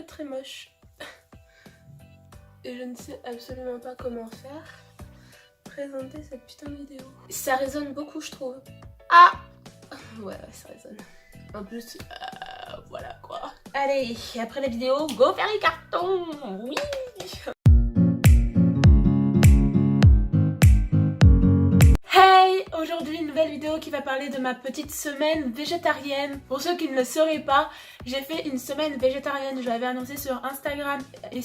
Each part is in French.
Très moche. Et je ne sais absolument pas comment faire présenter cette putain de vidéo. Ça résonne beaucoup, je trouve. Ah ouais, ça résonne. En plus, voilà quoi. Allez, après la vidéo, go faire les cartons. Oui. Hey, aujourd'hui une nouvelle vidéo qui va parler de ma petite semaine végétarienne. Pour ceux qui ne le sauraient pas, j'ai fait une semaine végétarienne. Je l'avais annoncé sur Instagram et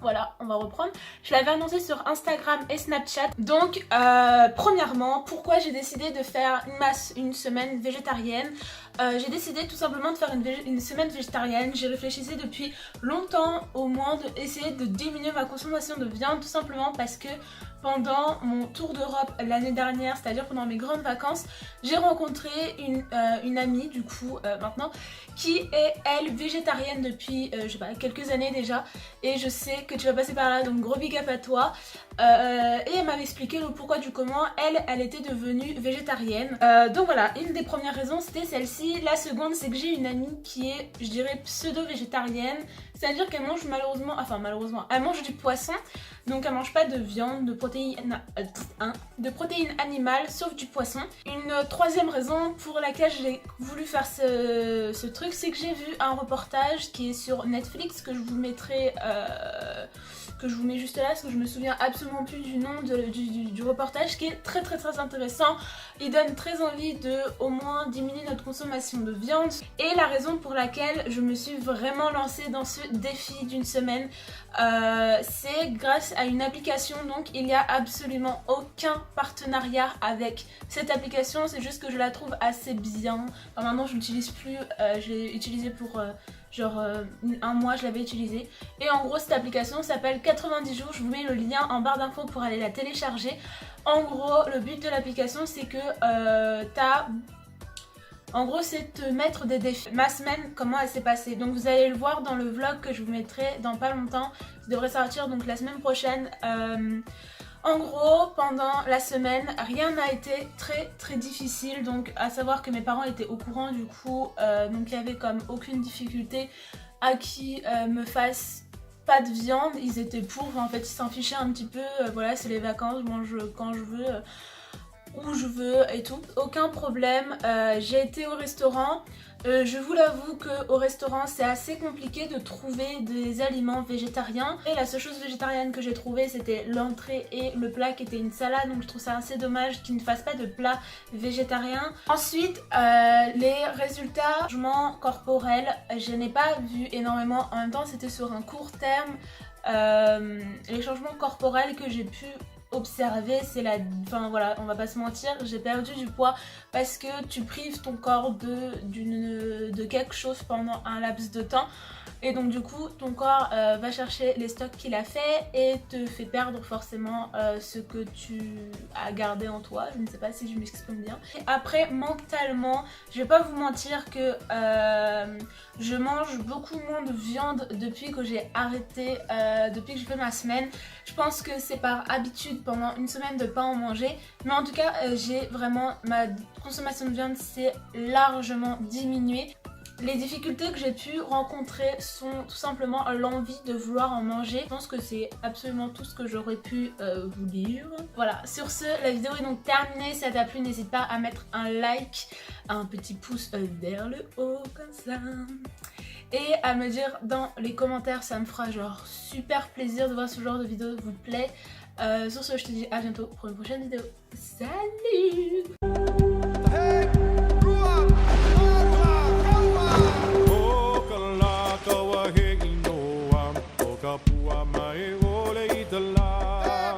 voilà, on va reprendre. Je l'avais annoncé sur Instagram et Snapchat. Donc, premièrement, pourquoi j'ai décidé de faire une semaine végétarienne? J'ai décidé tout simplement de faire une semaine végétarienne. J'ai réfléchi depuis longtemps au moins d'essayer de diminuer ma consommation de viande, tout simplement parce que pendant mon tour d'Europe l'année dernière, c'est-à-dire pendant mes grandes vacances, j'ai rencontré une amie du coup maintenant qui est elle végétarienne depuis je sais pas, quelques années déjà, et je sais que tu vas passer par là, donc gros big up à toi. Et elle m'avait expliqué le pourquoi du comment elle était devenue végétarienne. Donc voilà, une des premières raisons c'était celle-ci. La seconde, c'est que j'ai une amie qui est, je dirais, pseudo-végétarienne, c'est-à-dire qu'elle mange malheureusement, elle mange du poisson, donc elle mange pas de viande, de protéines animales, sauf du poisson. Une troisième raison pour laquelle j'ai voulu faire ce truc, c'est que j'ai vu un reportage qui est sur Netflix, que je vous mettrai... que je vous mets juste là parce que je me souviens absolument plus du nom du reportage, qui est très intéressant. Il donne très envie de au moins diminuer notre consommation de viande, et la raison pour laquelle je me suis vraiment lancée dans ce défi d'une semaine, c'est grâce à une application. Donc il n'y a absolument aucun partenariat avec cette application, c'est juste que je la trouve assez bien. Enfin, maintenant je l'utilise plus, je l'ai utilisée pour... genre un mois je l'avais utilisé, et en gros cette application s'appelle 90 jours, je vous mets le lien en barre d'infos pour aller la télécharger. En gros le but de l'application c'est que en gros c'est te mettre des défis. Ma semaine, comment elle s'est passée, donc vous allez le voir dans le vlog que je vous mettrai dans pas longtemps, ça devrait sortir donc la semaine prochaine. En gros, pendant la semaine, rien n'a été très difficile, donc à savoir que mes parents étaient au courant du coup, donc il y avait comme aucune difficulté à qui me fasse pas de viande, ils étaient pour, en fait ils s'en fichaient un petit peu, voilà c'est les vacances, je mange quand je veux, où je veux et tout, aucun problème. J'ai été au restaurant. Je vous l'avoue qu'au restaurant c'est assez compliqué de trouver des aliments végétariens, et la seule chose végétarienne que j'ai trouvé c'était l'entrée et le plat qui était une salade, donc je trouve ça assez dommage qu'ils ne fassent pas de plat végétarien. Ensuite les résultats, changements corporels, je n'ai pas vu énormément, en même temps c'était sur un court terme. Les changements corporels que j'ai pu observer, c'est enfin voilà, on va pas se mentir, j'ai perdu du poids parce que tu prives ton corps de quelque chose pendant un laps de temps, et donc du coup ton corps va chercher les stocks qu'il a fait et te fait perdre forcément ce que tu as gardé en toi. Je ne sais pas si je m'exprime bien. Et après mentalement, je vais pas vous mentir que je mange beaucoup moins de viande depuis que j'ai arrêté, depuis que j'ai fait ma semaine. Je pense que c'est par habitude pendant une semaine de pas en manger, mais en tout cas j'ai vraiment, ma consommation de viande s'est largement diminuée. Les difficultés que j'ai pu rencontrer sont tout simplement l'envie de vouloir en manger. Je pense que c'est absolument tout ce que j'aurais pu vous dire. Voilà, sur ce, la vidéo est donc terminée. Si ça t'a plu, n'hésite pas à mettre un like, un petit pouce vers le haut comme ça, et à me dire dans les commentaires, ça me fera genre super plaisir de voir ce genre de vidéo vous plaît. Sur ce, je te dis à bientôt pour une prochaine vidéo. Salut! Kapua mai ole itala,